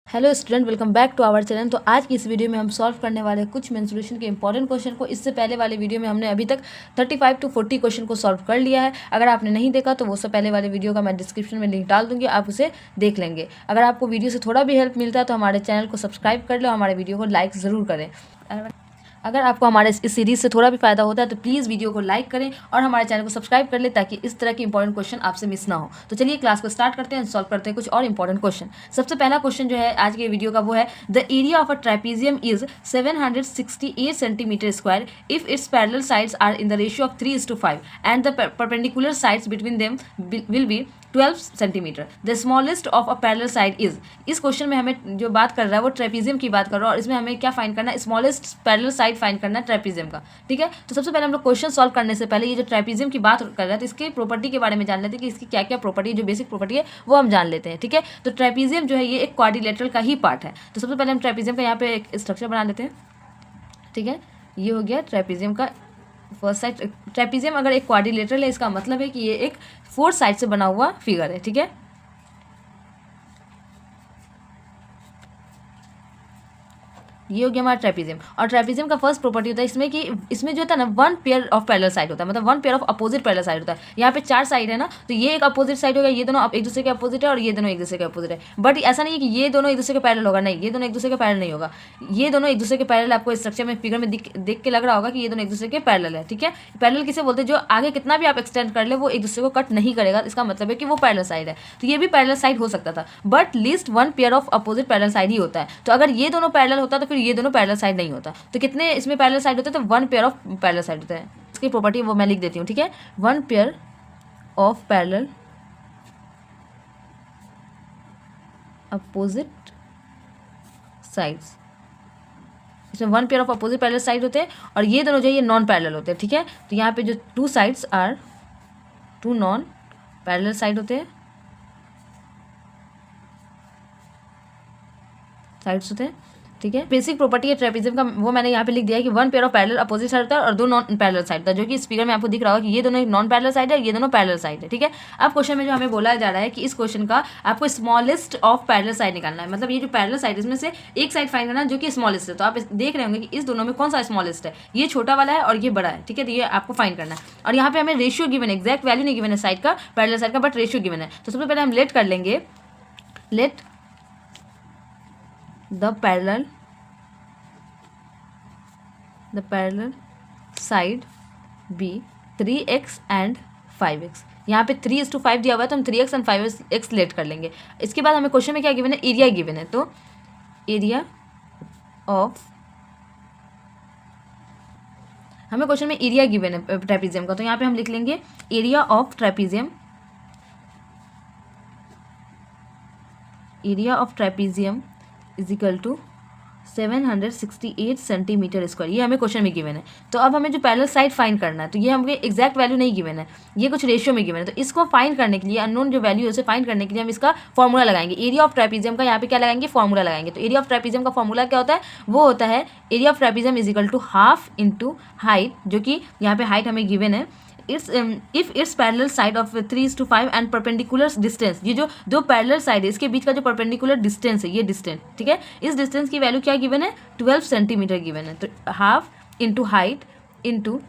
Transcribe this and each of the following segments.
Hello student, welcome back to our channel. तो आज की इस वीडियो में हम सॉल्व करने वाले कुछ मेंस्ट्रुएशन के इंपॉर्टेंट क्वेश्चन को। इससे पहले वाले वीडियो में हमने अभी तक 35 to 40 क्वेश्चन को सॉल्व कर लिया है। अगर आपने नहीं देखा तो वो सब पहले वाले वीडियो का मैं डिस्क्रिप्शन में लिंक डाल दूंगी, आप उसे देख लेंगे। अगर आपको वीडियो से थोड़ा भी हेल्प मिलता है तो हमारे चैनल को सब्सक्राइब कर लो, हमारे वीडियो को लाइक ज़रूर करें। अगर आपको हमारे इस सीरीज़ से थोड़ा भी फायदा होता है तो प्लीज़ वीडियो को लाइक करें और हमारे चैनल को सब्सक्राइब कर लें ताकि इस तरह के इंपॉर्टेंट क्वेश्चन आपसे मिस ना हो। तो चलिए क्लास को स्टार्ट करते हैं, सॉल्व करते हैं कुछ और इंपॉर्टेंट क्वेश्चन। सबसे पहला क्वेश्चन जो है आज के वीडियो का वो है, the area of a trapezium is 768 centimetre square if its parallel sides are in the ratio of 3:5 and the perpendicular sides between them will be 12 centimetre. The smallest of a parallel side is. इस question में हमें जो बात कर रहा है वो trapezium की बात कर रहा है और इसमें हमें क्या फाइंड करना है, स्मॉलेस्ट पैरेलल साइड फाइंड करना है ट्रेपीजियम का। ठीक है, तो सबसे पहले हम लोग क्वेश्चन सॉल्व करने से पहले ये जो ट्रेपीजियम की बात कर रहे हैं तो इसकी प्रॉपर्टी के बारे में जान लेते हैं कि इसकी क्या क्या प्रॉपर्टी, जो बेसिक प्रॉपर्टी है वो हम जान लेते हैं। ठीक है, तो ट्रेपीजियम जो है ये एक क्वाड्रिलेटरल का ही पार्ट है। तो सबसे पहले हम ट्रेपीजियम का यहाँ पे एक स्ट्रक्चर बना लेते हैं। ठीक है, ये हो गया ट्रेपीजियम का फर्स्ट साइड। ट्रेपीजियम अगर एक क्वाड्रिलेटरल है इसका मतलब है कि ये एक 4 साइड से बना हुआ फिगर है। ठीक है, ये हो गया हमारा ट्रेपीजियम। और ट्रेपीजियम का फर्स्ट प्रॉपर्टी होता है इसमें कि इसमें जो होता है ना, one pair of parallel side होता है, मतलब one pair of opposite parallel side होता है। यहाँ पे 4 साइड है ना, तो ये एक अपोजिट साइड होगा, ये दोनों एक दूसरे के अपोजिट है और ये दोनों एक दूसरे के अपोजिट है। बट ऐसा नहीं है कि ये दोनों एक दूसरे के पैरेलल होगा, नहीं, ये दोनों एक दूसरे के पैरेलल नहीं होगा। ये दोनों एक दूसरे के पैरेलल आपको स्ट्रक्चर में फिगर में देख के लग रहा होगा कि ये दोनों एक दूसरे के पैरेलल है। ठीक है, पैरेलल किसे बोलते हैं, जो आगे कितना भी आप एक्सटेंड कर ले वो एक दूसरे को कट नहीं करेगा, इसका मतलब है कि वो पैरेलल साइड है। तो ये भी पैरेलल साइड हो सकता था, but least one pair of opposite parallel side ही होता है। तो अगर ये दोनों पैरेलल होता तो फिर ये दोनों पैरेलल साइड नहीं होता। तो कितने इसमें पैरेलल साइड होते हैं, तो one pair of parallel side होता है। इसकी प्रॉपर्टी वो मैं लिख देती हूँ। ठीक है, one pair of parallel opposite sides, इसमें one pair of opposite parallel side होते हैं और ये दोनों जो है ये नॉन पैरेलल होते हैं। ठीक है, तो यहाँ पे जो two sides are two non parallel side होते हैं, साइड्स होते हैं। ठीक है, बेसिक प्रॉपर्टी है ट्रेपीजियम का वो मैंने यहाँ पे लिख दिया है कि one pair of parallel opposite side होता है और 2 नॉन पैरेलल साइड होता है, जो कि इस फिगर में आपको दिख रहा होगा कि ये दोनों नॉन पैरेलल साइड है, ये दोनों पैरेलल साइड है। ठीक है, अब क्वेश्चन में जो हमें बोला जा रहा है कि इस क्वेश्चन का आपको स्मॉलेस्ट ऑफ पैरेलल साइड निकालना है, मतलब ये जो पैरेलल साइड इसमें से एक साइड फाइंड करना है जो कि स्मॉलेस्ट है। तो आप देख रहे होंगे कि इस दोनों में कौन सा स्मॉलेस्ट है, ये छोटा वाला है और ये बड़ा है। ठीक है, तो ये आपको फाइंड करना है और यहाँ पे हमें रेशियो गिवन है, एक्जैक्ट वैल्यू नहीं गिवन है साइड का, पैरेलल साइड का, बट रेशियो गिवन है। तो सबसे पहले हम लेट कर लेंगे, let the parallel side be 3x and 5x। यहाँ पे 3:5 दिया हुआ है तो हम 3x एंड 5x लेट कर लेंगे। इसके बाद हमें क्वेश्चन में क्या गिवन है, एरिया गिवन है। तो एरिया ऑफ, हमें क्वेश्चन में एरिया गिवन है ट्रेपीजियम का, तो यहाँ पे हम लिख लेंगे area of trapezium, area of trapezium is equal to 768 centimetre square. ये हमें क्वेश्चन में गिवन है। तो अब हमें जो पैरेलल साइड फाइंड करना है, तो ये हमें एग्जैक्ट वैल्यू नहीं गिवन है, ये कुछ रेशियो में गिवन है। तो इसको फाइंड करने के लिए, अननोन जो वैल्यू है उसे फाइंड करने के लिए हम इसका फॉर्मूला लगाएंगे। एरिया ऑफ ट्रेपीजियम का यहाँ पे क्या लगाएंगे, फॉर्मूला लगाएंगे। तो एरिया ऑफ ट्रेपीजियम का फॉर्मूला क्या होता है, वो होता है area of trapezium is equal to half into height, जो कि यहाँ पे हाइट हमें गिवन है। If its parallel side of 3:5 and perpendicular distance, ये जो दो पैरेलल साइड है इसके बीच का जो परपेंडिकुलर डिस्टेंस है, ये डिस्टेंस। ठीक है, इस डिस्टेंस की वैल्यू क्या गिवन है, 12 सेंटीमीटर गिवन है। तो हाफ इंटू हाइट इंटू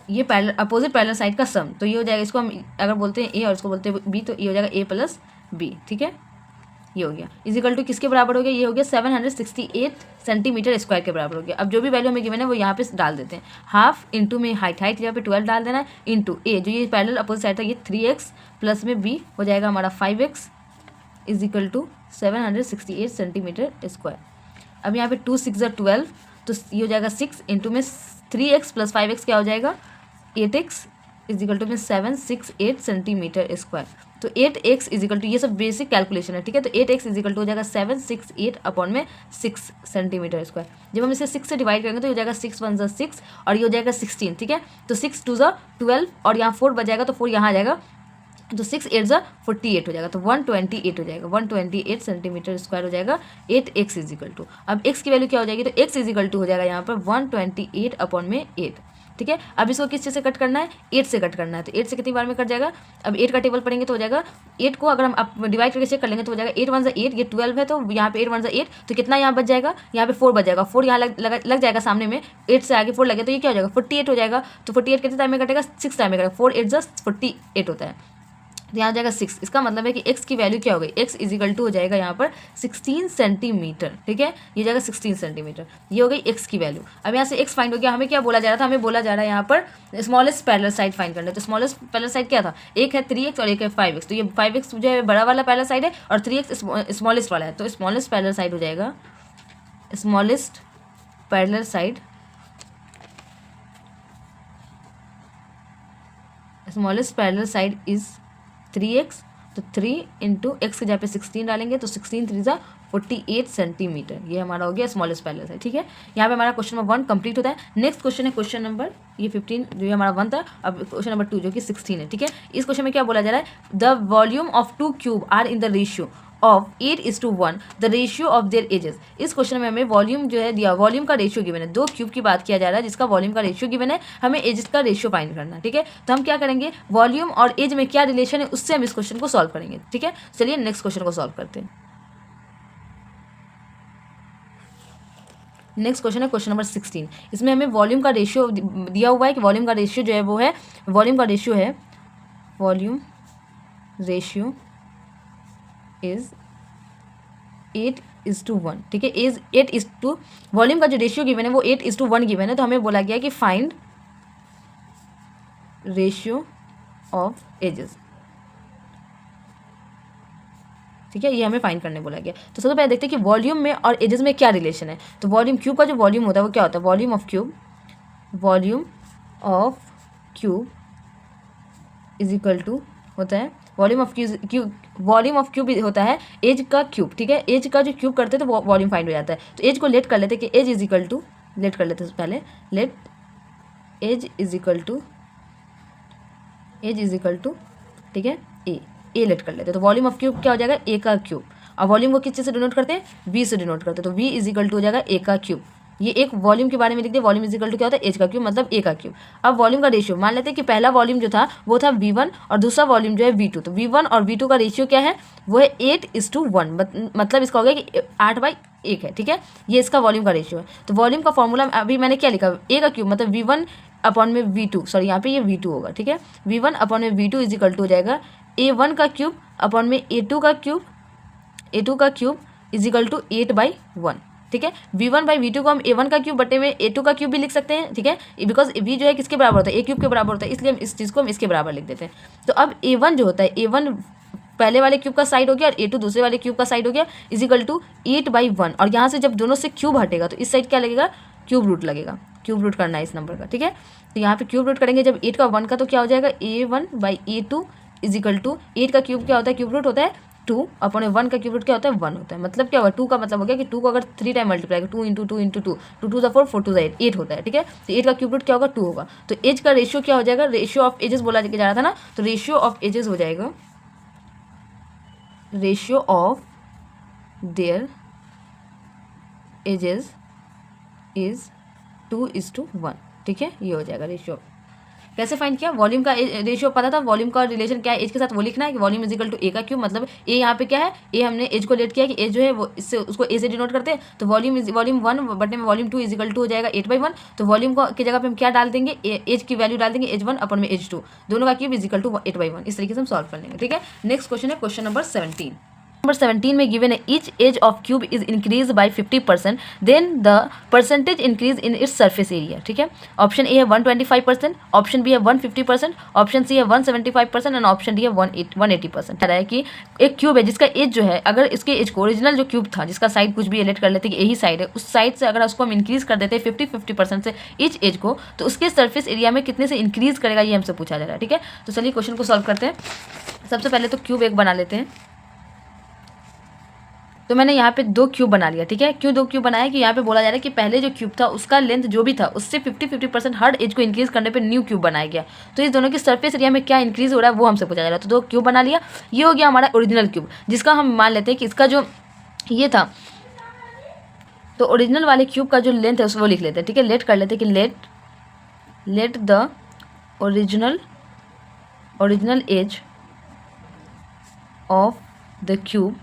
ये पैरेलल अपोजिट पैरेलल साइड का सम, तो ये हो जाएगा, इसको हम अगर बोलते हैं ए और इसको बोलते हैं बी, तो ये हो जाएगा a+b। ठीक है, ये हो गया इज इक्वल टू किसके बराबर हो गया, ये हो गया 768 सेंटीमीटर स्क्वायर के बराबर हो गया। अब जो भी वैल्यू हमें गिवन है वो यहाँ पे डाल देते हैं। हाफ इंटू में हाइट यहाँ पे 12 डाल देना है, इंटू ए जो ये पैरेलल अपोजिट साइड था ये 3x प्लस में b हो जाएगा हमारा 5x is equal to 768 centimetre square. अब यहाँ पे 2 6 12, तो ये हो जाएगा 6 इंटू में 3x प्लस 5x क्या हो जाएगा 8x इज इक्वल टू में 768 सेंटीमीटर स्क्वायर। तो 8x इज इक्वल टू, ये सब बेसिक कैलकुलेशन है। ठीक है, तो 8x इज इक्वल टू हो जाएगा 768 अपॉन में 6 सेंटीमीटर स्क्वायर। जब हम इसे 6 से डिवाइड करेंगे तो हो जाएगा 6 1 6 और ये हो जाएगा 16। ठीक है, तो 6 2 12 और यहाँ 4 बच तो 4 यहाँ आ जाएगा, तो 6 8 48 हो जाएगा, तो 128 हो जाएगा, 128 सेंटीमीटर स्क्वायर हो जाएगा 8x इज इक्वल टू। अब x की वैल्यू क्या हो जाएगी, तो x इज इक्वल टू हो जाएगा यहाँ पर 128 अपॉन में 8। ठीक है। अब इसको किस चीज़ से कट करना है, 8 से कट करना है, तो 8 से कितनी बार में कट जाएगा, अब 8 का टेबल पढ़ेंगे तो हो जाएगा 8 को अगर हम आप डिवाइड करके चेक कर लेंगे तो हो जाएगा 8 1 8, ये 12 है तो यहाँ पे 8 1 8, तो कितना यहाँ बच जाएगा, यहाँ पे 4 बच जाएगा, 4 यहाँ लग जाएगा सामने में, 8 से आगे 4 लगे तो ये क्या हो जाएगा 48 हो जाएगा। तो 48 कितने टाइम में कटेगा, 6 टाइम में कटेगा, 4 8 जस्ट 48 होता है, तो यहाँ हो जाएगा 6। इसका मतलब है कि x की वैल्यू क्या हो गई, x इज इक्वल टू हो जाएगा यहाँ पर 16 सेंटीमीटर, ठीक है, ये जाएगा 16 सेंटीमीटर, ये हो गई x की वैल्यू। अब यहाँ से x फाइंड हो गया, हमें क्या बोला जा रहा था, हमें बोला जा रहा है यहाँ पर स्मॉलेस्ट पैरेलल साइड फाइंड करना है। तो स्मॉलेस्ट पैरेलल साइड क्या था, एक है 3x और एक है 5x, तो ये 5x जो है बड़ा वाला पैरेलल साइड है और 3x स्मॉलेस्ट वाला है, तो स्मॉलेस्ट पैरेलल साइड हो जाएगा, smallest parallel side, smallest parallel side is 3x, तो 3 इंटू एक्स के जहाँ पे 16 डालेंगे तो 16 3 ज़ा 48 सेंटीमीटर, ये हमारा हो गया स्मॉलेस्ट पैरेलल साइड, ठीक है। यहाँ पे हमारा क्वेश्चन नंबर 1 कंप्लीट होता है। नेक्स्ट क्वेश्चन है क्वेश्चन नंबर ये 15 जो ये हमारा 1 था, अब क्वेश्चन नंबर 2 जो कि 16 है, ठीक है। इस क्वेश्चन में क्या बोला जा रहा है, the volume of 2 cube are in the ratio of 8:1 the ratio of their edges. इस क्वेश्चन में हमें वॉल्यूम जो है दिया, वॉल्यूम का रेशियो गिवन है, 2 क्यूब की बात किया जा रहा है जिसका वॉल्यूम का रेशियो गिवन है, हमें एजेस का रेशियो फाइंड करना है, ठीक है। तो हम क्या करेंगे, वॉल्यूम और एज में क्या रिलेशन है उससे हम इस क्वेश्चन को सॉल्व करेंगे, ठीक है। चलिए नेक्स्ट क्वेश्चन को सॉल्व करते हैं। नेक्स्ट क्वेश्चन है क्वेश्चन नंबर 16। इसमें हमें वॉल्यूम का रेशियो दिया हुआ है कि वॉल्यूम का रेशियो जो है वो है, वॉल्यूम का रेशियो है, वॉल्यूम रेशियो इज 8:1, ठीक है, इज 8:, वॉल्यूम का जो रेशियो गिवन है वो 8:1 गिवन है, तो हमें बोला गया कि फाइंड रेशियो ऑफ एजेस, ठीक है, ये हमें फाइंड करने बोला गया। तो सबसे पहले देखते हैं कि वॉल्यूम में और एजेस में क्या रिलेशन है। तो वॉल्यूम क्यूब का जो वॉल्यूम होता है वो क्या होता है, volume of cube, volume of cube is equal to होता है, volume of cube, volume of cube होता है एज का क्यूब, ठीक है, एज का जो क्यूब करते हैं तो वॉल्यूम फाइंड हो जाता है। तो एज को लेट कर लेते हैं कि edge is equal to, let कर लेते हैं पहले, let edge is equal to, edge is equal to, ठीक है, ए लेट कर लेते हैं। तो वॉल्यूम ऑफ क्यूब क्या हो जाएगा, ए का क्यूब, और वॉल्यूम को किस चीज़ से डिनोट करते हैं, वी से डिनोट करते हैं, तो वी इज इक्वल टू हो जाएगा ए का क्यूब। ये एक वॉल्यूम के बारे में लिख दिया, वॉल्यूम इज इक्वल टू क्या होता है, एज का क्यूब मतलब ए का क्यूब। अब वॉल्यूम का रेशियो मान लेते हैं कि पहला वॉल्यूम जो था वो था V1 और दूसरा वॉल्यूम जो है V2, तो V1 और V2 का रेशियो क्या है, वो है 8:1, मतलब इसका हो गया कि 8/1 है, ठीक है, ये इसका वॉल्यूम का रेशियो है। तो वॉल्यूम का फॉर्मूला अभी मैंने क्या लिखा, ए का क्यूब मतलब V1 अपॉन में V2, सॉरी यहाँ पे ये V2 होगा, ठीक है, V1 अपॉन में V2 इज इक्वल टू हो जाएगा A1 का क्यूब अपॉन में A2 का क्यूब, A2 का क्यूब इज इक्वल टू 8/1, ठीक है। V1/V2 को हम A1 का क्यूब बटे में A2 का क्यूब भी लिख सकते हैं, ठीक है, बिकॉज V जो है किसके बराबर होता है, ए क्यूब के बराबर होता है, इसलिए हम इस चीज़ को हम इसके बराबर लिख देते हैं। तो अब A1 जो होता है, A1 पहले वाले क्यूब का साइड हो गया और A2 दूसरे वाले क्यूब का साइड हो गया, इज इक्वल टू 8/1, और यहाँ से जब दोनों से क्यूब हटेगा तो इस साइड क्या लगेगा, क्यूब रूट लगेगा, क्यूब रूट करना है इस नंबर का, ठीक है। तो यहाँ पे क्यूब रूट करेंगे जब 8 का 1 का, तो क्या हो जाएगा A1/A2 इज इक्वल टू 8 का क्यूब क्या होता है, क्यूब रूट होता है 2 अपॉन 1 का क्यूब रूट क्या होता है 1 होता है। मतलब क्या होगा, 2 का मतलब हो गया कि 2 को अगर 3 टाइम मल्टीप्लाई 2 इंटू 2 इंटू 2, 2 2 4 4 2 8 होता है, ठीक है। तो 8 का क्यूब रूट क्या होगा 2 होगा। तो एज का रेशियो क्या हो जाएगा, रेशियो ऑफ एजेस बोला जा रहा था ना, तो रेशियो ऑफ एजेस हो जाएगा, ratio of their edges is 2:1, ठीक है, ये हो जाएगा रेशियो। कैसे फाइंड किया, वॉल्यूम का रेशियो पता था, वॉल्यूम का रिलेशन क्या है एज के साथ वो लिखना है कि वॉल्यूम इज इक्वल टू ए का क्यूब, मतलब ए यहाँ पे क्या है, ए हमने एज को लेट किया कि एज जो है वो इससे उसको ए से डिनोट करते हैं, तो वॉल्यूम 1 बटे में वॉल्यूम 2 इज इक्वल टू हो जाएगा 8/1। तो वॉल्यूम को की जगह पे हम क्या डाल देंगे, एज की वैल्यू डाल देंगे H1 अपन में H2, दोनों का क्यूब इज इक्वल टू 8/1, इस तरीके से हम सॉल्व कर लेंगे, ठीक है। नेक्स्ट क्वेश्चन है क्वेश्चन नंबर 17। नंबर 17 में गिवन है each edge of cube is increase by 50%, then the percentage increase in its surface area, ठीक है। ऑप्शन ए है 125%, ऑप्शन बी है 150%, ऑप्शन सी है 175% एंड ऑप्शन डी है 180%। कह रहा है कि एक क्यूब है जिसका एज जो है, अगर इसके एज को ओरिजिनल जो क्यूब था जिसका साइड कुछ भी एलेक्ट कर लेते हैं कि यही साइड है, उस साइड से अगर उसको हम इंक्रीज कर देते हैं 50% से ईच एज को, तो उसके सरफेस एरिया में कितने से इंक्रीज करेगा ये हमसे पूछा जा रहा है, ठीक है। तो चलिए क्वेश्चन को सॉल्व करते हैं। सबसे पहले तो क्यूब एक बना लेते हैं। तो मैंने यहाँ पे 2 क्यूब बना लिया, ठीक है। क्यों 2 क्यूब बनाया, कि यहाँ पे बोला जा रहा है कि पहले जो क्यूब था उसका लेंथ जो भी था उससे 50% हर एज को इंक्रीज करने पे न्यू क्यूब बनाया गया। तो इस दोनों की सरफेस एरिया में क्या इंक्रीज हो रहा है वो हमसे पूछा जा रहा है। तो 2 क्यूब बना लिया, ये हो गया हमारा ओरिजिनल क्यूब, जिसका हम मान लेते हैं कि इसका जो ये था, तो ओरिजिनल वाले क्यूब का जो लेंथ है वो लिख लेते हैं, ठीक है। लेट कर लेते हैं कि let the original edge of the cube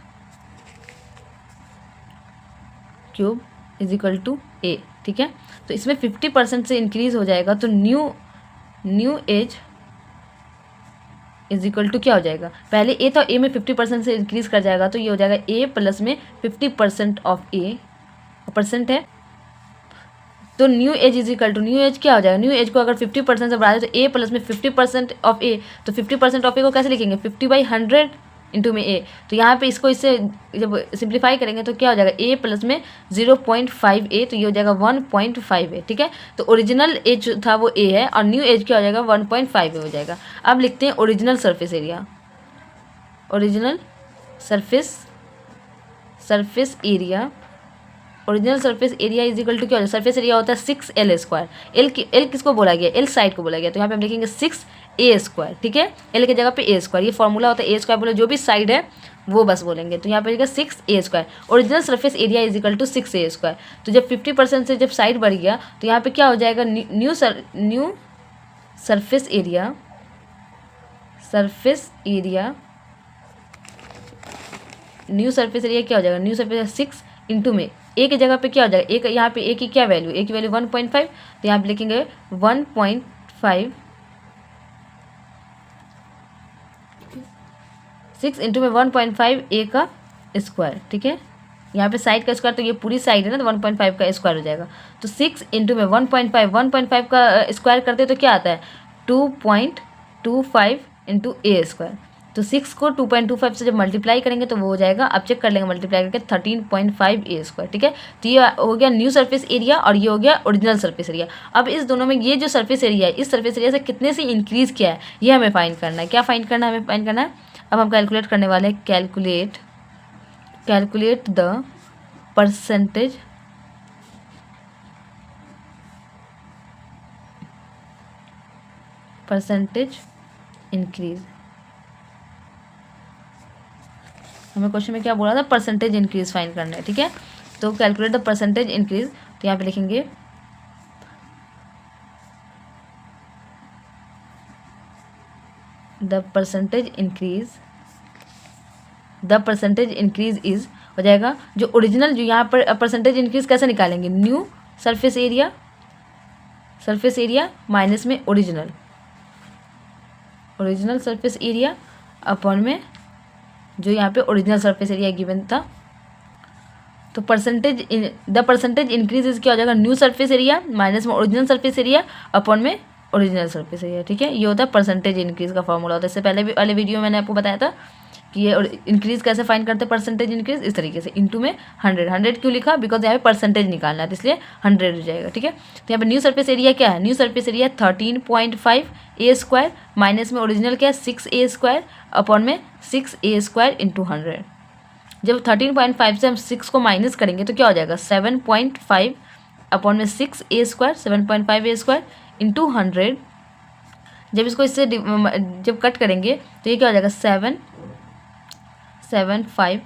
is equal to A, ठीक है। तो इसमें 50% से इंक्रीज़ हो जाएगा, तो new edge is equal to क्या हो जाएगा, पहले ए था, ए में 50% से इंक्रीज़ कर जाएगा, तो ये हो जाएगा ए प्लस में 50% ऑफ ए, परसेंट है, तो new edge is equal to, new edge क्या हो जाएगा, न्यू एज को अगर 50% से बढ़ा दे तो ए प्लस में 50% ऑफ ए, तो 50% ऑफ ए को कैसे लिखेंगे, 50/100 इंटू में ए। तो यहाँ पे इसको इससे जब सिंप्लीफाई करेंगे तो क्या हो जाएगा, ए प्लस में 0.5 ए, तो ये हो जाएगा 1.5 ए, ठीक है। तो ओरिजिनल एज जो था वो ए है और न्यू एज क्या हो जाएगा 1.5 ए हो जाएगा। अब लिखते हैं original surface area, original surface area, original surface area is equal to क्या होता है, सरफेस एरिया होता है 6L²। एल किसको बोला गया, एल साइड को बोला गया, तो यहाँ पे हम लिखेंगे 6A², ठीक है। एल की जगह पे A², ये फॉर्मूला होता है A² बोले, जो भी साइड है वो बस बोलेंगे, तो यहाँ पे लिखेगा 6A²। Original surface area is equal to 6A²। तो जब 50% से जब साइड बढ़ गया तो यहाँ पे क्या हो जाएगा, न्यू सरफेस एरिया क्या हो जाएगा, न्यू सरफेस 6 इंटू में ए की जगह पे क्या हो जाएगा, एक यहाँ पे ए की क्या वैल्यू, ए की वैल्यू 1.5, तो यहाँ पे लिखेंगे 1.5, 6 इंटू में 1.5 ए का स्क्वायर, ठीक है। यहाँ पे साइड का स्क्वायर, तो ये पूरी साइड है ना, तो 1.5 का स्क्वायर हो जाएगा। तो 6 इंटू में 1.5 का स्क्वायर करते तो क्या आता है, 2.25 इंटू A²। तो 6 को 2.25 से जब मल्टीप्लाई करेंगे तो वो हो जाएगा, अब चेक कर लेंगे मल्टीप्लाई करके, 13.5 A², ठीक है। तो ये हो गया न्यू सरफेस एरिया और ये हो गया ओरिजिनल सरफेस एरिया। अब इस दोनों में ये जो सरफेस एरिया है, इस सरफेस एरिया से कितने से इंक्रीज़ किया है ये हमें फाइंड करना है। क्या फाइंड करना है, हमें फाइंड करना है, अब हम कैलकुलेट करने वाले हैं, कैलकुलेट द परसेंटेज इंक्रीज। हमें क्वेश्चन में क्या बोला था, परसेंटेज इंक्रीज फाइंड करना है, ठीक है। तो कैलकुलेट द परसेंटेज इंक्रीज, तो यहाँ पे लिखेंगे द परसेंटेज इंक्रीज इज हो जाएगा, जो ओरिजिनल, जो यहाँ पर परसेंटेज इंक्रीज कैसे निकालेंगे, न्यू सरफेस एरिया माइनस में ओरिजिनल सरफेस एरिया अपॉन में जो यहाँ पे ओरिजिनल सरफेस एरिया गिवन था। तो द परसेंटेज इंक्रीज इज क्या हो जाएगा, न्यू सरफेस एरिया माइनस में ओरिजिनल सरफेस एरिया अपॉन में ओरिजिनल सरफेस एरिया, ठीक है। ये होता है परसेंटेज इंक्रीज का फॉर्मूला होता है। इससे पहले भी वाले वीडियो में मैंने आपको बताया था कि ये इंक्रीज कैसे फाइंड करते हैं, परसेंटेज इंक्रीज इस तरीके से, इंटू में 100 क्यों लिखा, बिकॉज यहाँ पे परसेंटेज निकालना है, तो इसलिए 100 हो जाएगा, ठीक है। तो यहाँ पे न्यू सरफेस एरिया क्या है, new surface area 13.5 A² minus में ओरिजिनल क्या है 6A² अपॉन में 6A² इंटू 100। जब 13.5 से हम 6 को माइनस करेंगे तो क्या हो जाएगा, 7.5 अपॉन में 6A² 7.5 A² इंटू 100। जब इसको इससे जब कट करेंगे तो ये क्या हो जाएगा, 750,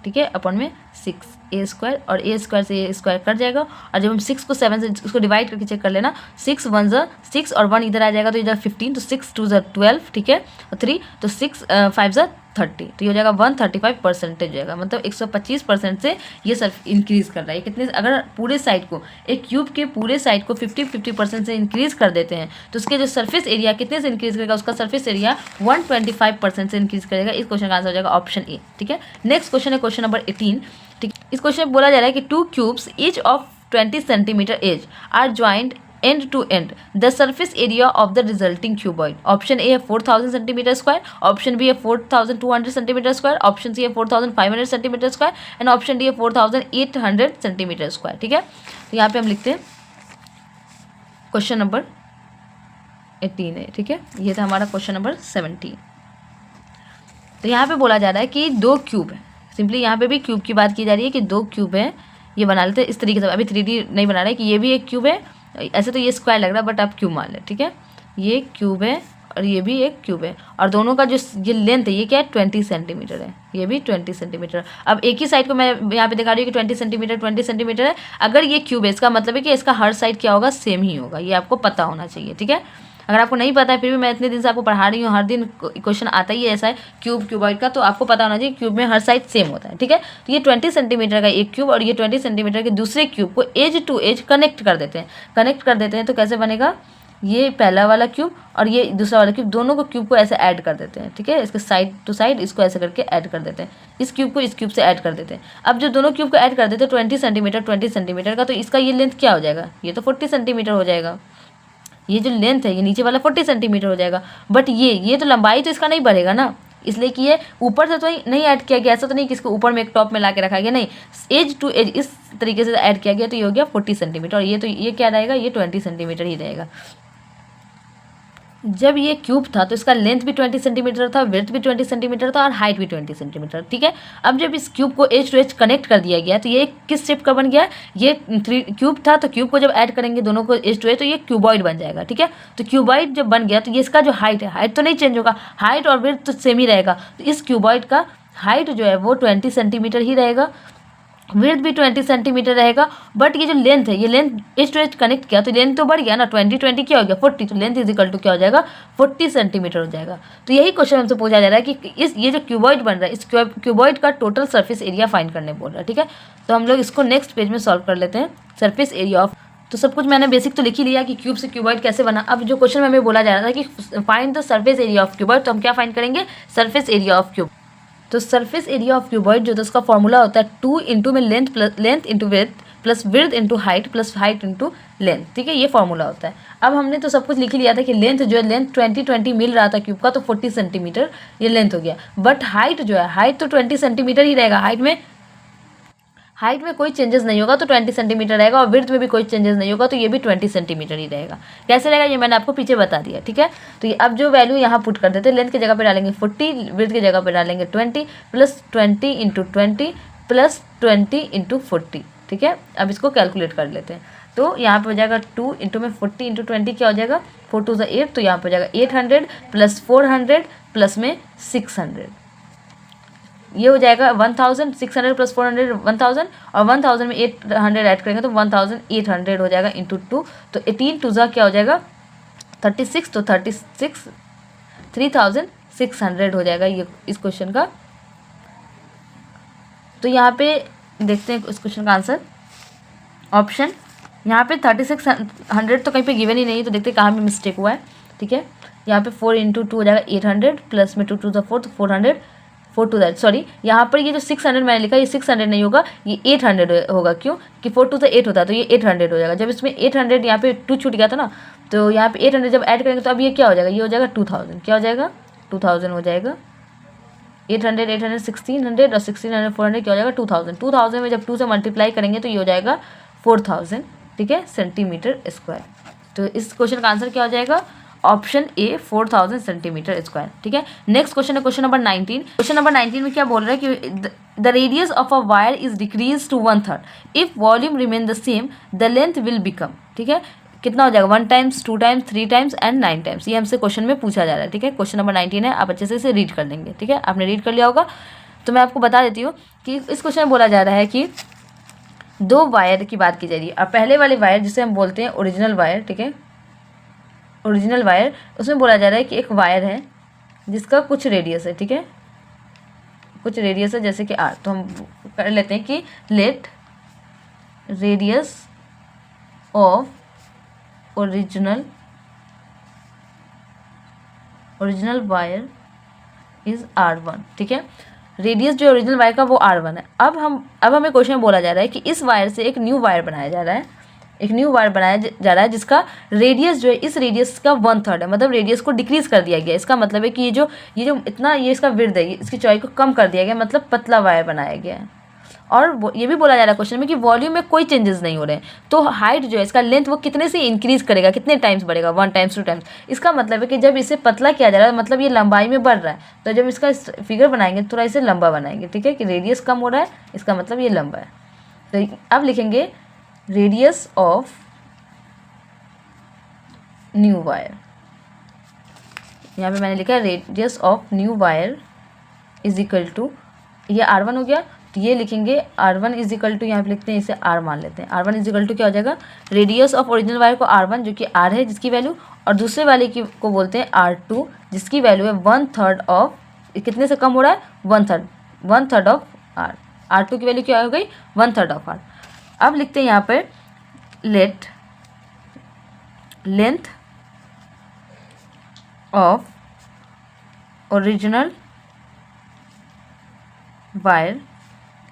ठीक है, अपॉन में 6A² और A² से A² कट जाएगा। और जब हम 6 को 7 से उसको डिवाइड करके चेक कर लेना, 6 1 ज़ा 6 और 1 इधर आ जाएगा तो ये जाएगा 15, तो 6 2 ज़ा 12, ठीक है, और 3 तो 6 5 ज़ा 30, तो ये हो जाएगा 135% हो जाएगा, मतलब 125% से ये सर्फ इंक्रीज़ कर रहा है। कितने, अगर पूरे साइड को, एक क्यूब के पूरे साइड को 50% से इंक्रीज़ कर देते हैं तो उसके जो सरफेस एरिया कितने से इंक्रीज़ करेगा, उसका सरफेस एरिया 125% से इंक्रीज़ करेगा। इस क्वेश्चन का आंसर हो जाएगा ऑप्शन ए, ठीक है। नेक्स्ट क्वेश्चन है क्वेश्चन नंबर 18, ठीक। इस क्वेश्चन में बोला जा रहा है कि 2 cubes each of 20 centimetre edge are joint end to end, the surface area of the resulting cuboid, option A है 4000 सेंटीमीटर स्क्वायर, ऑप्शन बी है 4200 सेंटीमीटर स्क्वायर, ऑप्शन सी है 4500 centimetre square and option D है 4800 centimetre square, ठीक है। तो यहाँ पे हम लिखते हैं क्वेश्चन नंबर 18 है, ठीक है। ये था हमारा क्वेश्चन नंबर 17। तो यहाँ पे बोला जा रहा है कि 2 क्यूब है, सिंपली यहाँ पे भी क्यूब की बात की जा रही है कि 2 क्यूब है, ये बना लेते हैं इस तरीके से। अभी 3D नहीं बना रहा है कि ये भी एक क्यूब है, ऐसे तो ये स्क्वायर लग रहा है बट आप क्यूब मान लें, ठीक है। ये क्यूब है और ये भी एक क्यूब है, और दोनों का जो ये लेंथ है ये क्या है 20 सेंटीमीटर है, ये भी 20 सेंटीमीटर। अब एक ही साइड को मैं यहाँ पे दिखा रही हूँ कि 20 सेंटीमीटर है। अगर ये क्यूब है इसका मतलब है कि इसका हर साइड क्या होगा, सेम ही होगा, ये आपको पता होना चाहिए, ठीक है। अगर आपको नहीं पता है फिर भी मैं इतने दिन से आपको पढ़ा रही हूँ, हर दिन क्वेश्चन आता ही है ऐसा है क्यूब क्यूबॉइड का, तो आपको पता होना चाहिए क्यूब में हर साइड सेम होता है, ठीक है। तो ये 20 सेंटीमीटर का एक क्यूब और ये 20 सेंटीमीटर के दूसरे क्यूब को एज टू एज कनेक्ट कर देते हैं। तो कैसे बनेगा, ये पहला वाला क्यूब और ये दूसरा वाला क्यूब, दोनों को क्यूब को ऐसे ऐड कर देते हैं, ठीक है। इसके साइड टू साइड इसको ऐसे करके ऐड कर देते हैं, इस क्यूब को इस क्यूब से ऐड कर देते हैं। अब जो दोनों क्यूब को ऐड कर देते हैं 20 सेंटीमीटर का, तो इसका ये लेंथ क्या हो जाएगा, ये तो 40 सेंटीमीटर हो जाएगा। ये जो लेंथ है ये नीचे वाला 40 सेंटीमीटर हो जाएगा, बट ये तो लंबाई तो इसका नहीं बढ़ेगा ना, इसलिए कि ये ऊपर से तो नहीं ऐड किया गया, ऐसा तो नहीं कि इसको ऊपर में एक टॉप में ला के रखा गया, नहीं, एज टू एज इस तरीके से ऐड किया गया, तो ये हो गया 40 सेंटीमीटर। और ये क्या रहेगा, ये 20 सेंटीमीटर ही रहेगा। जब ये क्यूब था तो इसका लेंथ भी 20 सेंटीमीटर था, विड्थ भी 20 सेंटीमीटर था और हाइट भी 20 सेंटीमीटर, ठीक है। अब जब इस क्यूब को एज टू एज कनेक्ट कर दिया गया तो ये किस शेप का बन गया, ये क्यूब था, तो क्यूब को जब ऐड करेंगे दोनों को एज टू एज तो ये क्यूबॉइड बन जाएगा, ठीक है। तो क्यूबॉइड जब बन गया तो ये इसका जो हाइट है, हाइट तो नहीं चेंज होगा, हाइट और विड्थ तो सेम ही रहेगा। तो इस क्यूबॉइड का हाइट जो है वो 20 सेंटीमीटर ही रहेगा, विड्थ भी 20 सेंटीमीटर रहेगा, बट ये जो लेंथ है, ये length edge to edge connect किया तो लेंथ तो बढ़ गया ना, 20 क्या हो गया 40, तो लेंथ इज इक्वल टू क्या हो जाएगा 40 सेंटीमीटर हो जाएगा। तो यही क्वेश्चन हमसे पूछा जा रहा है कि ये जो क्यूबॉइड बन रहा है, इस क्यूबॉइड का टोटल सरफेस एरिया फाइंड करने बोल रहा है, ठीक है। तो हम लोग इसको नेक्स्ट पेज में सॉल्व कर लेते हैं। सरफेस एरिया ऑफ, तो सब कुछ मैंने बेसिक तो लिख ही लिया कि क्यूब से क्यूबॉइड कैसे बना। अब जो क्वेश्चन में हमें बोला जा रहा था कि find the surface area of cuboid, तो हम क्या फाइंड करेंगे, सरफेस एरिया ऑफ क्यूब। तो सरफेस एरिया ऑफ क्यूबॉइड जो था उसका फॉर्मूला होता है 2 इंटू में length into width plus width into height into length, ठीक है, ये फॉर्मूला होता है। अब हमने तो सब कुछ लिख लिया था कि लेंथ जो है, लेंथ 20 मिल रहा था क्यूब का, तो 40 सेंटीमीटर ये लेंथ हो गया, बट हाइट जो है, हाइट तो 20 सेंटीमीटर ही रहेगा, हाइट में कोई चेंजेस नहीं होगा तो 20 सेंटीमीटर रहेगा, और विड्थ में भी कोई चेंजेस नहीं होगा तो ये भी 20 सेंटीमीटर ही रहेगा। कैसे रहेगा ये मैंने आपको पीछे बता दिया, ठीक है। तो ये अब जो वैल्यू यहाँ पुट कर देते हैं, लेंथ की जगह पे डालेंगे 40, विड्थ की जगह पे डालेंगे 20 प्लस 20 इंटू 20 प्लस 20 इंटू 40, ठीक है। अब इसको कैलकुलेट कर लेते हैं। तो यहाँ पे हो जाएगा 2 इंटू में 40 इंटू 20 क्या हो जाएगा 4 2 8, तो यहाँ पे हो जाएगा 800 प्लस 400 प्लस में 600, ये हो जाएगा 1000, 600 प्लस 400 1000, और 1000 में 800 ऐड करेंगे तो 1800 हो जाएगा इंटू 2, तो 18 2 क्या हो जाएगा 36, तो 3600 हो जाएगा ये इस क्वेश्चन का। तो यहाँ पे देखते हैं इस क्वेश्चन का आंसर, ऑप्शन यहाँ पे 3600 तो कहीं पे गिवन ही नहीं, तो देखते हैं कहाँ पे मिस्टेक हुआ है, ठीक है। यहाँ पे 4 इंटू 2 हो जाएगा 800 प्लस में 2 2 4, तो 400 4 2 सॉरी, यहाँ पर ये जो 600 मैंने लिखा ये 600 नहीं होगा, ये 800 होगा, क्यों कि 4 2 8 होता है, तो ये 800 हो जाएगा। जब इसमें 800 यहाँ पे 2 छूट गया था ना, तो यहाँ पे 800 जब ऐड करेंगे तो अब ये क्या हो जाएगा, ये हो जाएगा 2000, क्या हो जाएगा 2000 हो जाएगा, 800 1600 और 1600 400 क्या हो जाएगा 2000 में जब 2 से मल्टीप्लाई करेंगे तो ये हो जाएगा 4000, ठीक है, सेंटीमीटर स्क्वायर। तो इस क्वेश्चन का आंसर क्या हो जाएगा, ऑप्शन ए 4000 सेंटीमीटर स्क्वायर, ठीक है। नेक्स्ट क्वेश्चन है क्वेश्चन नंबर 19। क्वेश्चन नंबर 19 में क्या बोल रहा है कि the radius of a wire is decrease to 1/3 if volume remain the same the length will become, ठीक है। कितना हो जाएगा 1 times 2 times 3 times and 9 times, ये हमसे क्वेश्चन में पूछा जा रहा है, ठीक है। क्वेश्चन नंबर 19 है, आप अच्छे से इसे रीड कर लेंगे, ठीक है। आपने रीड कर लिया होगा, तो मैं आपको बता देती हूँ कि इस क्वेश्चन में बोला जा रहा है कि 2 वायर की बात की जा रही है। अब पहले वाले वायर जिसे हम बोलते हैं ओरिजिनल वायर, ठीक है, ओरिजिनल वायर, उसमें बोला जा रहा है कि एक वायर है जिसका कुछ रेडियस है, ठीक है, कुछ रेडियस है जैसे कि आर, तो हम कर लेते हैं कि let radius of original wire is R1, ठीक है। रेडियस जो ओरिजिनल वायर का वो R1 है। अब हमें क्वेश्चन में बोला जा रहा है कि इस वायर से एक न्यू वायर बनाया जा रहा है, जिसका रेडियस जो है इस रेडियस का 1/3 है, मतलब रेडियस को डिक्रीज कर दिया गया। इसका मतलब है कि ये जो इतना ये इसका विड्थ है, इसकी चौड़ाई को कम कर दिया गया, मतलब पतला वायर बनाया गया है। और ये भी बोला जा रहा है क्वेश्चन में कि वॉल्यूम में कोई चेंजेस नहीं हो रहे हैं, तो हाइट जो है इसका लेंथ वो कितने से इंक्रीज करेगा, कितने टाइम्स बढ़ेगा 1 टाइम्स 2 टाइम्स। इसका मतलब है कि जब इसे पतला किया जा रहा है मतलब ये लंबाई में बढ़ रहा है, तो जब इसका फिगर बनाएंगे थोड़ा इसे लंबा बनाएंगे, ठीक है, कि रेडियस कम हो रहा है इसका मतलब ये लंबा है। तो अब लिखेंगे रेडियस ऑफ न्यू वायर, यहाँ पे मैंने लिखा है radius of new wire is equal to, ये R1 हो गया, तो ये लिखेंगे R1 इज इक्वल टू, यहाँ पे लिखते हैं इसे R मान लेते हैं। R1 इज इक्वल टू क्या हो जाएगा, रेडियस ऑफ ओरिजिनल वायर को R1 जो कि R है जिसकी वैल्यू, और दूसरे वाले की को बोलते हैं R2 जिसकी वैल्यू है 1/3 ऑफ, कितने से कम हो रहा है, 1/3 ऑफ R। R2 की वैल्यू क्या हो गई, 1/3 ऑफ R। अब लिखते हैं यहाँ पर late length of original wire,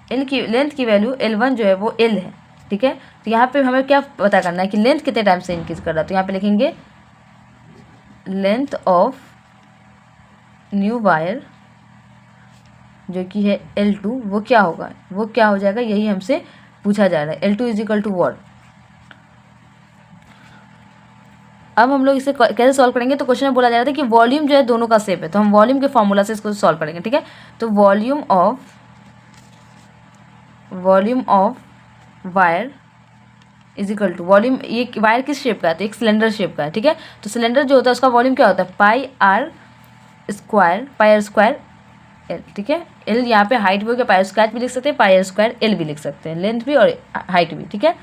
L की लेंथ की वैल्यू L1 जो है वो L है, ठीक है। तो यहाँ पे हमें क्या पता करना है कि लेंथ कितने टाइम से इंक्रीज कर रहा है, तो यहाँ पे लिखेंगे लेंथ ऑफ न्यू वायर जो कि है L2, वो क्या होगा, वो क्या हो जाएगा, यही हमसे पूछा जा रहा है। L2 is equal to what. अब हम लोग इसे कैसे सॉल्व करेंगे, तो क्वेश्चन में बोला जा रहा था कि वॉल्यूम जो है दोनों का सेम है, तो हम वॉल्यूम के फॉर्मूला से इसको सॉल्व करेंगे, ठीक है। तो volume of wire is equal to, volume, ये वायर किस शेप का है, तो एक सिलेंडर शेप का है, ठीक है। तो सिलेंडर जो होता है उसका वॉल्यूम क्या होता है, पाई आर स्क्वायर एल, ठीक है। एल यहाँ पे हाइट भी हो गया, पाई स्क्वायर भी लिख सकते हैं, पाई स्क्वायर एल भी लिख सकते हैं, लेंथ भी और हाइट भी, ठीक है।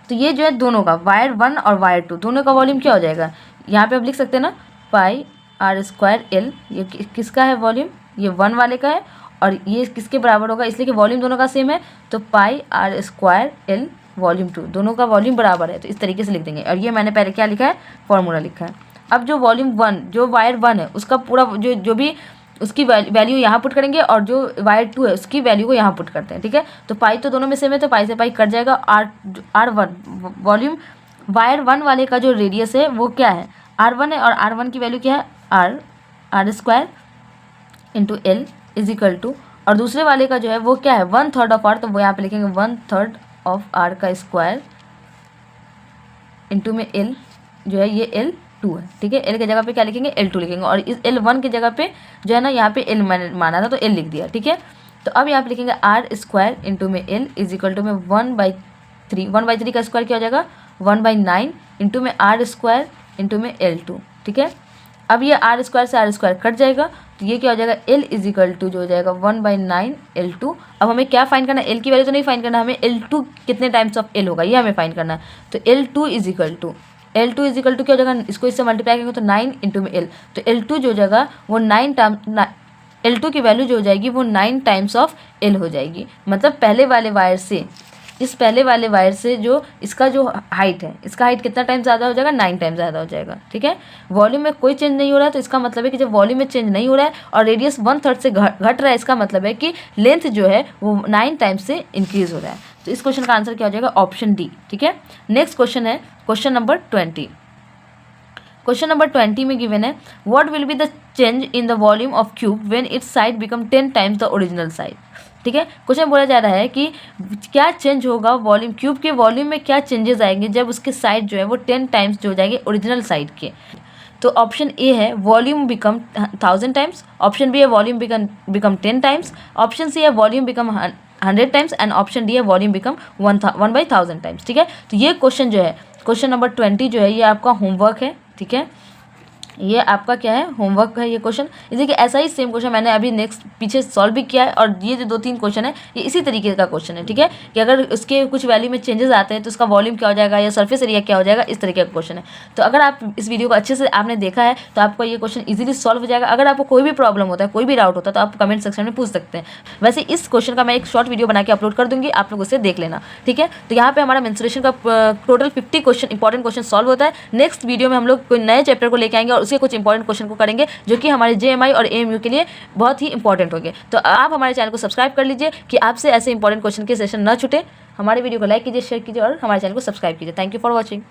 तो ये जो है दोनों का, वायर 1 और वायर 2 दोनों का वॉल्यूम क्या हो जाएगा, यहाँ पे आप लिख सकते हैं ना, पाई आर स्क्वायर एल, ये किसका है वॉल्यूम, ये 1 वाले का है, और ये किसके बराबर होगा, इसलिए कि वॉल्यूम दोनों का सेम है, तो पाई आर स्क्वायर एल वॉल्यूम 2, दोनों का वॉल्यूम बराबर है, तो इस तरीके से लिख देंगे। और ये मैंने पहले क्या लिखा है, फॉर्मूला लिखा है। अब जो वॉल्यूम 1, जो वायर 1 है उसका पूरा जो भी उसकी वैल्यू यहाँ पुट करेंगे, और जो वायर 2 है उसकी वैल्यू को यहाँ पुट करते हैं, ठीक है। तो पाई तो दोनों में सेम है, तो पाई से पाई कट जाएगा। R1 वॉल्यूम वायर 1 वाले का जो रेडियस है वो क्या है, R1 है, और R1 की वैल्यू क्या है, R square into L is equal to, और दूसरे वाले का जो है वो क्या है, 1/3 ऑफ R, तो वो यहाँ पे लिखेंगे 1/3 ऑफ R का स्क्वायर इंटू में एल जो है ये L2 है, ठीक है। एल की जगह पे क्या लिखेंगे, L2 लिखेंगे, और इस L1 की जगह पे जो है ना यहाँ पे एल मैंने माना था तो एल लिख दिया, ठीक है। तो अब यहाँ पे लिखेंगे R स्क्वायर इंटू में एल इज इक्वल टू में 1/3, 1/3 का स्क्वायर क्या हो जाएगा, 1/9 इंटू में R स्क्वायर इंटू में L2, ठीक है। अब ये R स्क्वायर से R स्क्वायर कट जाएगा, तो ये क्या हो जाएगा, L इज इक्वल टू जो हो जाएगा 1/9 L2। अब हमें क्या फाइंड करना है, L की वैल्यू तो नहीं फाइंड करना, हमें L2 कितने टाइम्स ऑफ L होगा ये हमें फाइंड करना है। तो L2 इज इक्वल टू क्या हो जाएगा, इसको इससे मल्टीप्लाई करेंगे तो 9 इंटू में L, तो L2 जो हो जाएगा वो 9 टाइम, L2 की वैल्यू जो हो जाएगी वो 9 टाइम्स ऑफ L हो जाएगी। मतलब पहले वाले वायर से, इस पहले वाले वायर से जो इसका जो हाइट है, इसका हाइट कितना टाइम ज़्यादा हो जाएगा, 9 टाइम ज़्यादा हो जाएगा, ठीक है। वॉल्यूम में कोई चेंज नहीं हो रहा है, तो इसका मतलब है कि जब वॉल्यूम में चेंज नहीं हो रहा है और रेडियस 1/3 से घट रहा है, इसका मतलब है कि लेंथ जो है वो 9 टाइम से इंक्रीज हो रहा है। तो इस क्वेश्चन का आंसर क्या हो जाएगा, ऑप्शन डी, ठीक है। नेक्स्ट क्वेश्चन है क्वेश्चन नंबर 20। क्वेश्चन नंबर 20 में गिवन है, what will be the change in the volume of cube when it's side become 10 times the original side, ठीक है। क्वेश्चन बोला जा रहा है कि क्या चेंज होगा वॉल्यूम, क्यूब के वॉल्यूम में क्या चेंजेस आएंगे जब उसके साइड जो है वो 10 टाइम्स जो हो जाएंगे ओरिजिनल साइड के। तो ऑप्शन ए है volume become 1000 times, option B है volume become 10 times, option C है volume become 100 times, and option D है वॉल्यूम बिकम 1/1000 टाइम्स, ठीक है। तो ये क्वेश्चन जो है, क्वेश्चन नंबर 20 जो है ये आपका होमवर्क है, ठीक है। ये आपका क्या है, होमवर्क है ये क्वेश्चन। इसी के ऐसा ही सेम क्वेश्चन मैंने अभी नेक्स्ट पीछे सॉल्व भी किया है, और ये जो 2-3 क्वेश्चन है ये इसी तरीके का क्वेश्चन है, ठीक है। कि अगर उसके कुछ वैल्यू में चेंजेस आते हैं तो उसका वॉल्यूम क्या हो जाएगा या सरफेस एरिया क्या हो जाएगा, इस तरीके का क्वेश्चन है। तो अगर आप इस वीडियो को अच्छे से आपने देखा है तो आपको ये क्वेश्चन ईजिली सॉल्व हो जाएगा। अगर आपको कोई भी प्रॉब्लम होता है, कोई भी डाउट होता है, तो आप कमेंट सेक्शन में पूछ सकते हैं। वैसे इस क्वेश्चन का मैं एक शॉर्ट वीडियो बना के अपलोड कर दूंगी, आप लोग उसे देख लेना, ठीक है। तो यहाँ पे हमारा मेंस्ट्रुएशन का total 50 question important question solve होता है। नेक्स्ट वीडियो में हम लोग कोई नए चैप्टर को लेके आएंगे और उसके कुछ इंपॉर्टेंट क्वेश्चन को करेंगे जो कि हमारे JMI और AMU के लिए बहुत ही इंपॉर्टेंट होंगे। तो आप हमारे चैनल को सब्सक्राइब कर लीजिए कि आपसे ऐसे इंपॉर्टेंट क्वेश्चन के सेशन न छूटे। हमारे वीडियो को लाइक कीजिए, शेयर कीजिए और हमारे चैनल को सब्सक्राइब कीजिए। Thank you for watching.